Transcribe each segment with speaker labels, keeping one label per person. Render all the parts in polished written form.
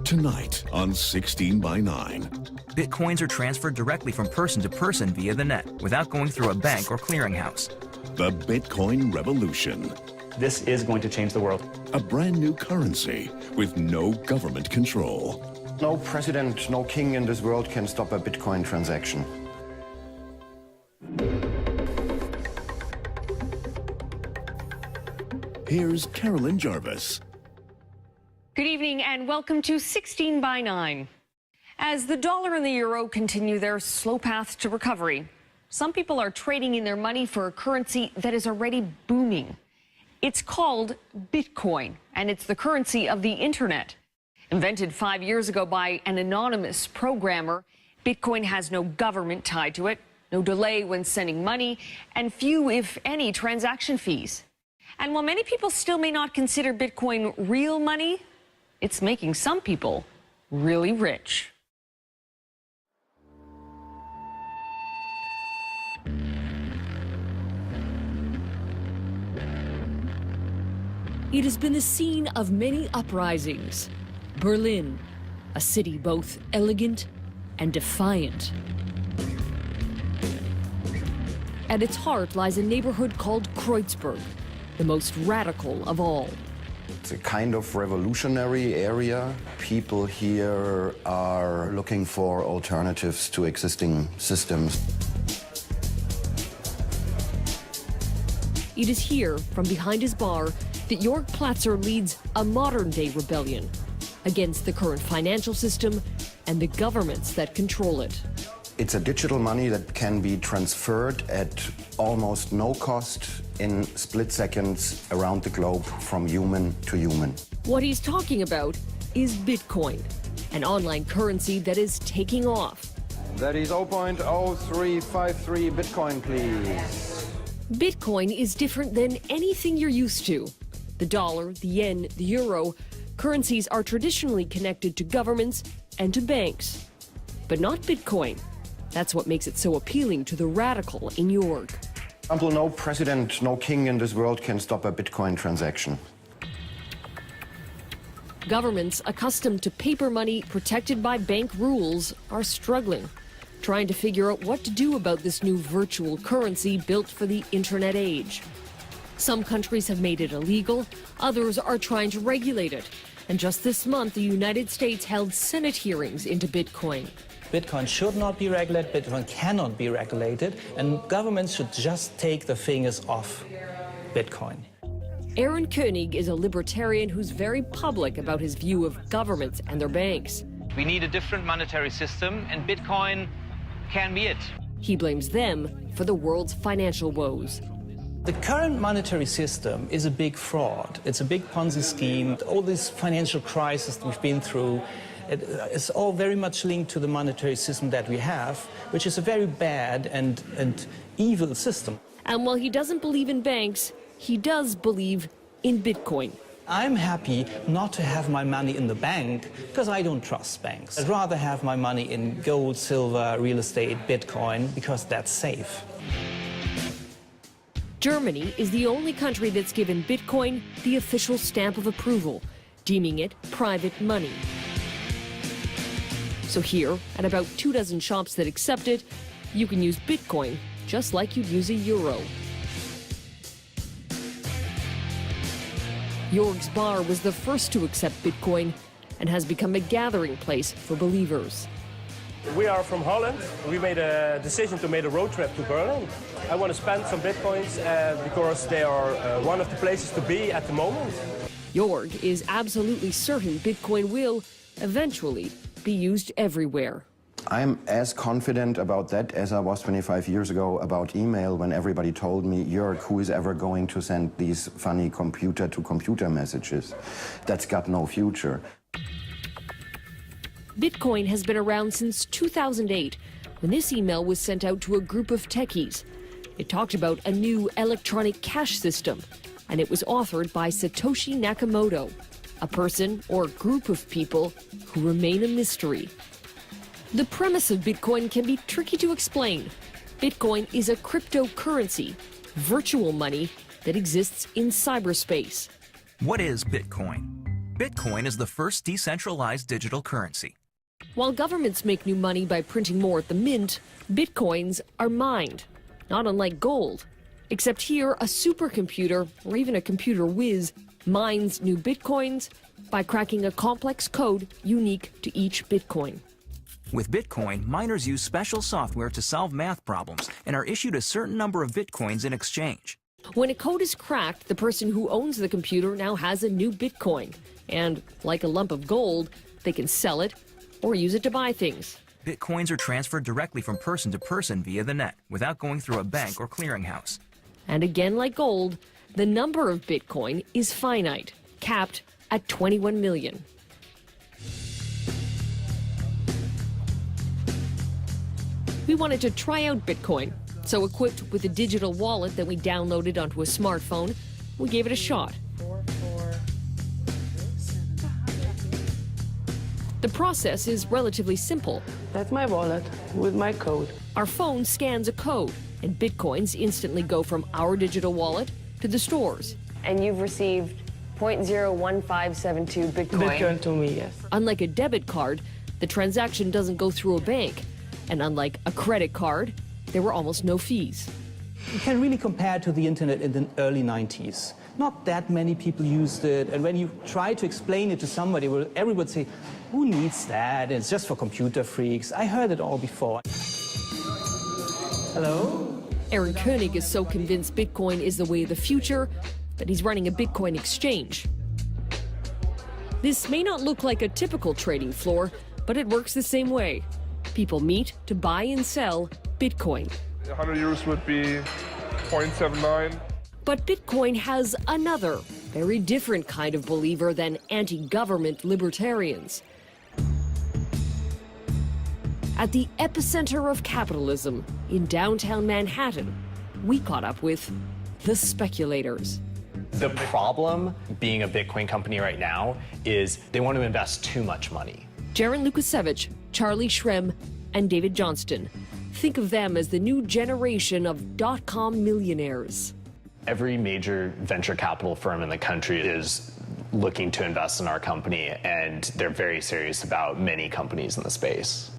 Speaker 1: Tonight on 16 by 9.
Speaker 2: Bitcoins are transferred directly from person to person via the net without going through a bank or clearinghouse.
Speaker 1: The Bitcoin revolution.
Speaker 3: This is going to change the world.
Speaker 1: A brand new currency with no government control.
Speaker 4: No president, no king in this world can stop a Bitcoin transaction.
Speaker 1: Here's Carolyn Jarvis.
Speaker 5: Good evening and welcome to 16 by 9. As the dollar and the euro continue their slow path to recovery, some people are trading in their money for a currency that is already booming. It's called Bitcoin, and it's the currency of the internet. Invented 5 years ago by an anonymous programmer, Bitcoin has no government tied to it, no delay when sending money, and few, if any, transaction fees. And while many people still may not consider Bitcoin real money, it's making some people really rich.
Speaker 6: It has been the scene of many uprisings. Berlin, a city both elegant and defiant. At its heart lies a neighborhood called Kreuzberg, the most radical of all.
Speaker 4: It's a kind of revolutionary area. People here are looking for alternatives to existing systems.
Speaker 6: It is here, from behind his bar, that Jörg Platzer leads a modern-day rebellion against the current financial system and the governments that control it.
Speaker 4: It's a digital money that can be transferred at almost no cost in split seconds around the globe from human to human.
Speaker 6: What he's talking about is Bitcoin, an online currency that is taking off.
Speaker 4: That is 0.0353 Bitcoin, please.
Speaker 6: Bitcoin is different than anything you're used to. The dollar, the yen, the euro, currencies are traditionally connected to governments and to banks. But not Bitcoin. That's what makes it so appealing to the radical in Jörg.
Speaker 4: For example, no president, no king in this world can stop a Bitcoin transaction.
Speaker 6: Governments accustomed to paper money protected by bank rules are struggling, trying to figure out what to do about this new virtual currency built for the internet age. Some countries have made it illegal, others are trying to regulate it. And just this month, the United States held Senate hearings into Bitcoin.
Speaker 7: Bitcoin should not be regulated, Bitcoin cannot be regulated, and governments should just take the fingers off Bitcoin.
Speaker 6: Aaron Koenig is a libertarian who's very public about his view of governments and their banks.
Speaker 8: We need a different monetary system, and Bitcoin can be it.
Speaker 6: He blames them for the world's financial woes.
Speaker 7: The current monetary system is a big fraud. It's a big Ponzi scheme. All this financial crisis we've been through, it's all very much linked to the monetary system that we have, which is a very bad and evil system.
Speaker 6: And while he doesn't believe in banks, he does believe in Bitcoin.
Speaker 7: I'm happy not to have my money in the bank because I don't trust banks. I'd rather have my money in gold, silver, real estate, Bitcoin, because that's safe.
Speaker 6: Germany is the only country that's given Bitcoin the official stamp of approval, deeming it private money. So here, at about 24 shops that accept it, you can use Bitcoin just like you'd use a euro. Jörg's bar was the first to accept Bitcoin and has become a gathering place for believers.
Speaker 9: We are from Holland. We made a decision to make a road trip to Berlin. I want to spend some Bitcoins because they are one of the places to be at the moment.
Speaker 6: Jörg is absolutely certain Bitcoin will eventually be used everywhere.
Speaker 4: I'm as confident about that as I was 25 years ago about email when everybody told me, Jörg, who is ever going to send these funny computer-to-computer messages? That's got no future.
Speaker 6: Bitcoin has been around since 2008, when this email was sent out to a group of techies. It talked about a new electronic cash system, and it was authored by Satoshi Nakamoto, a person or group of people who remain a mystery. The premise of Bitcoin can be tricky to explain. Bitcoin is a cryptocurrency, virtual money that exists in cyberspace.
Speaker 2: What is Bitcoin? Bitcoin is the first decentralized digital currency.
Speaker 6: While governments make new money by printing more at the mint, bitcoins are mined, not unlike gold. Except here, a supercomputer, or even a computer whiz, mines new bitcoins by cracking a complex code unique to each bitcoin.
Speaker 2: With Bitcoin, miners use special software to solve math problems and are issued a certain number of Bitcoins in exchange.
Speaker 6: When a code is cracked, the person who owns the computer now has a new bitcoin. And like a lump of gold, they can sell it or use it to buy things.
Speaker 2: Bitcoins are transferred directly from person to person via the net without going through a bank or clearinghouse.
Speaker 6: And again, like gold, the number of Bitcoin is finite, capped at 21 million. We wanted to try out Bitcoin, so equipped with a digital wallet that we downloaded onto a smartphone, we gave it a shot. The process is relatively simple.
Speaker 10: That's my wallet with my code.
Speaker 6: Our phone scans a code, and Bitcoins instantly go from our digital wallet to the stores.
Speaker 10: And you've received 0.01572 Bitcoin. Bitcoin to me, yes.
Speaker 6: Unlike a debit card, the transaction doesn't go through a bank. And unlike a credit card, there were almost no fees.
Speaker 7: You can really compare to the internet in the early 90s. Not that many people used it, and when you try to explain it to somebody, well, everyone would say, who needs that? It's just for computer freaks. I heard it all before. Hello?
Speaker 6: Aaron Koenig is so convinced Bitcoin is the way of the future that he's running a Bitcoin exchange. This may not look like a typical trading floor, but it works the same way. People meet to buy and sell Bitcoin.
Speaker 11: 100 euros would be 0.79.
Speaker 6: But Bitcoin has another, very different kind of believer than anti-government libertarians. At the epicenter of capitalism in downtown Manhattan, we caught up with the speculators.
Speaker 12: The problem being a Bitcoin company right now is they want to invest too much money.
Speaker 6: Jaron Lukasevich, Charlie Shrem, and David Johnston. Think of them as the new generation of dot-com millionaires.
Speaker 12: Every major venture capital firm in the country is looking to invest in our company, and they're very serious about many companies in the space.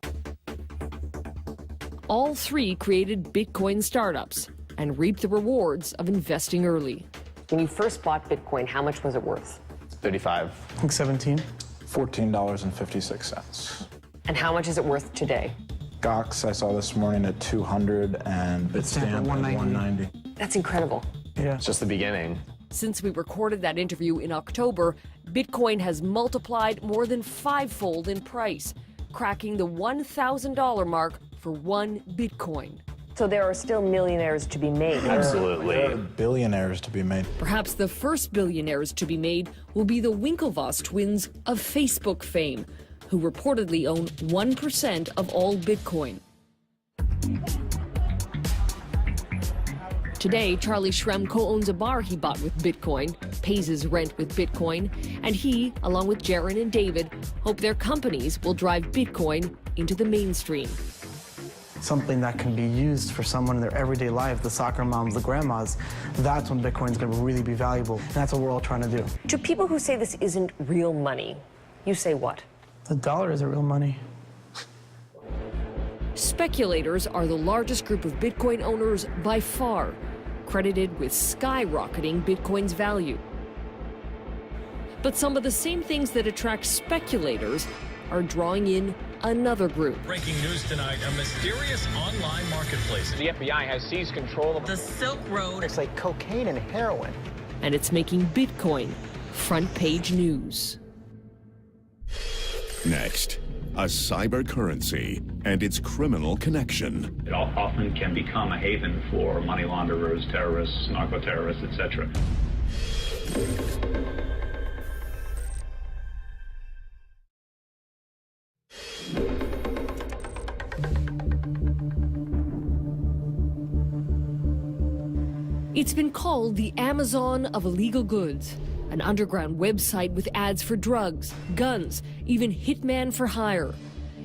Speaker 6: All three created Bitcoin startups and reaped the rewards of investing early.
Speaker 10: When you first bought Bitcoin, how much was it worth?
Speaker 12: 35.
Speaker 7: I think 17.
Speaker 13: $14.56.
Speaker 10: And how much is it worth today?
Speaker 13: Gox I saw this morning at 200 and Bitstamp at 190.
Speaker 10: That's incredible.
Speaker 7: Yeah.
Speaker 12: It's just the beginning.
Speaker 6: Since we recorded that interview in October, Bitcoin has multiplied more than fivefold in price, cracking the $1,000 mark for one Bitcoin.
Speaker 10: So there are still millionaires to be made.
Speaker 12: Absolutely.
Speaker 13: There are billionaires to be made.
Speaker 6: Perhaps the first billionaires to be made will be the Winklevoss twins of Facebook fame, who reportedly own 1% of all Bitcoin. Today, Charlie Shrem co-owns a bar he bought with Bitcoin, pays his rent with Bitcoin, and he, along with Jaron and David, hope their companies will drive Bitcoin into the mainstream.
Speaker 14: Something that can be used for someone in their everyday life, the soccer moms, the grandmas, that's when Bitcoin's going to really be valuable. And that's what we're all trying to do.
Speaker 10: To people who say this isn't real money, you say what?
Speaker 14: The dollar isn't real money.
Speaker 6: Speculators are the largest group of Bitcoin owners by far, credited with skyrocketing Bitcoin's value. But some of the same things that attract speculators are drawing in another group.
Speaker 15: Breaking news tonight, a mysterious online marketplace.
Speaker 16: The FBI has seized control of
Speaker 17: the Silk Road.
Speaker 14: It's like cocaine and heroin.
Speaker 6: And it's making Bitcoin front page news.
Speaker 1: Next, a cyber currency and its criminal connection.
Speaker 18: It often can become a haven for money launderers, terrorists, narco-terrorists, etc.
Speaker 6: It's been called the Amazon of illegal goods, an underground website with ads for drugs, guns, even hitman for hire.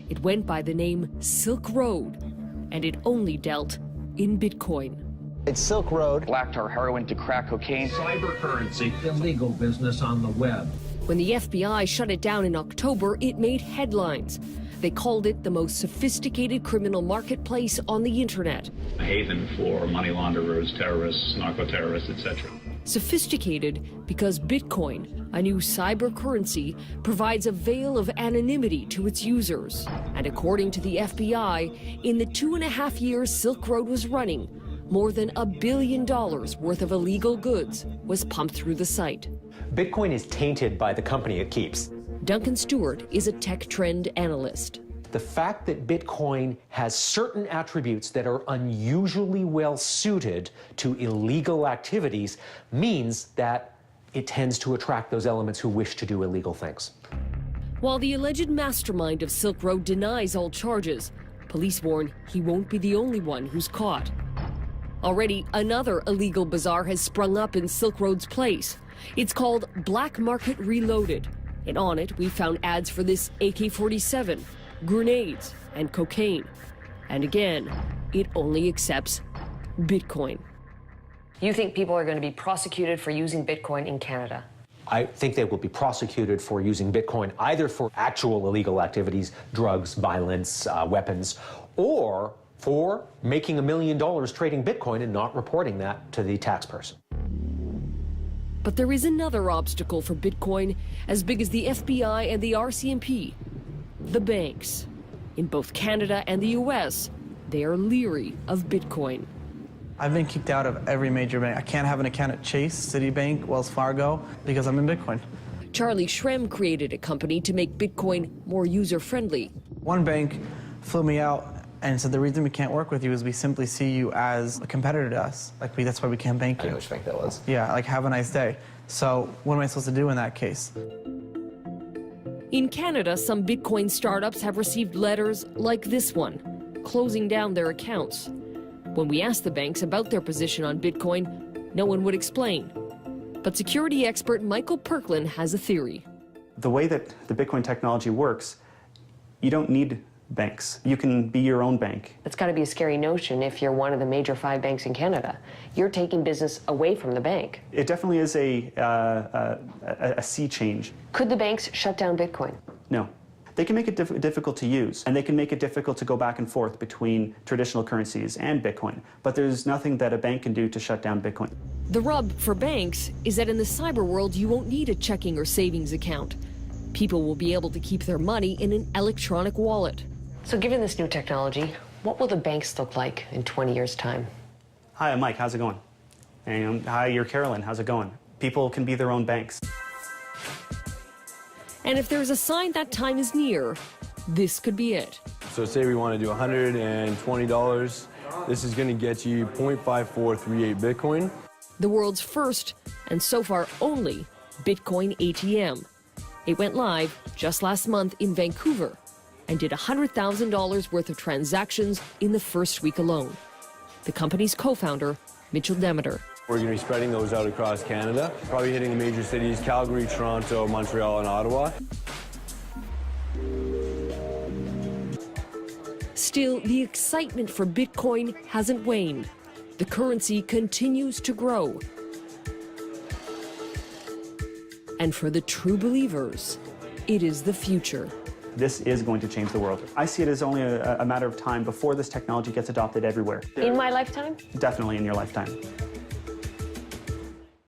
Speaker 6: It went by the name Silk Road, and it only dealt in Bitcoin.
Speaker 17: It's Silk Road.
Speaker 16: Black tar heroin to crack cocaine.
Speaker 19: Cyber currency, illegal business on the web.
Speaker 6: When the FBI shut it down in October, it made headlines. They called it the most sophisticated criminal marketplace on the internet.
Speaker 18: A haven for money launderers, terrorists, narco-terrorists, etc.
Speaker 6: Sophisticated because Bitcoin, a new cyber currency, provides a veil of anonymity to its users. And according to the FBI, in the 2.5 years Silk Road was running, more than $1 billion worth of illegal goods was pumped through the site.
Speaker 20: Bitcoin is tainted by the company it keeps.
Speaker 6: Duncan Stewart is a tech trend analyst.
Speaker 20: The fact that Bitcoin has certain attributes that are unusually well suited to illegal activities means that it tends to attract those elements who wish to do illegal things.
Speaker 6: While the alleged mastermind of Silk Road denies all charges, police warn he won't be the only one who's caught. Already, another illegal bazaar has sprung up in Silk Road's place. It's called Black Market Reloaded, and on it we found ads for this AK-47, grenades, and cocaine. And again, it only accepts Bitcoin.
Speaker 10: You think people are going to be prosecuted for using Bitcoin in Canada?
Speaker 20: I think they will be prosecuted for using Bitcoin either for actual illegal activities, drugs, violence, weapons, or for making $1 million trading Bitcoin and not reporting that to the tax person.
Speaker 6: But there is another obstacle for Bitcoin as big as the FBI and the RCMP. The banks. In both Canada and the US, they are leery of Bitcoin.
Speaker 14: I've been kicked out of every major bank. I can't have an account at Chase, Citibank, Wells Fargo because I'm in Bitcoin.
Speaker 6: Charlie Shrem created a company to make Bitcoin more user-friendly.
Speaker 14: One bank flew me out and said the reason we can't work with you is we simply see you as a competitor to us. That's why we can't bank you.
Speaker 20: I know which bank that was.
Speaker 14: Yeah, have a nice day. So what am I supposed to do in that case?
Speaker 6: In Canada, some Bitcoin startups have received letters like this one, closing down their accounts. When we asked the banks about their position on Bitcoin, no one would explain. But security expert Michael Perklin has a theory.
Speaker 3: The way that the Bitcoin technology works, you don't need banks. You can be your own bank.
Speaker 10: It's got to be a scary notion if you're one of the major 5 banks in Canada. You're taking business away from the bank.
Speaker 3: It definitely is a sea change.
Speaker 10: Could the banks shut down Bitcoin?
Speaker 3: No. They can make it difficult to use, and they can make it difficult to go back and forth between traditional currencies and Bitcoin. But there's nothing that a bank can do to shut down Bitcoin.
Speaker 6: The rub for banks is that in the cyber world, you won't need a checking or savings account. People will be able to keep their money in an electronic wallet.
Speaker 10: So given this new technology, what will the banks look like in 20 years' time?
Speaker 3: Hi, I'm Mike. How's it going? And hi, you're Carolyn. How's it going? People can be their own banks.
Speaker 6: And if there's a sign that time is near, this could be it.
Speaker 21: So say we want to do $120. This is going to get you 0.5438 Bitcoin.
Speaker 6: The world's first, and so far only, Bitcoin ATM. It went live just last month in Vancouver and did $100,000 worth of transactions in the first week alone. The company's co-founder, Mitchell Demeter.
Speaker 21: We're going to be spreading those out across Canada, probably hitting the major cities, Calgary, Toronto, Montreal, and Ottawa.
Speaker 6: Still, the excitement for Bitcoin hasn't waned. The currency continues to grow. And for the true believers, it is the future.
Speaker 3: This is going to change the world. I see it as only a matter of time before this technology gets adopted everywhere.
Speaker 10: In my lifetime?
Speaker 3: Definitely in your lifetime.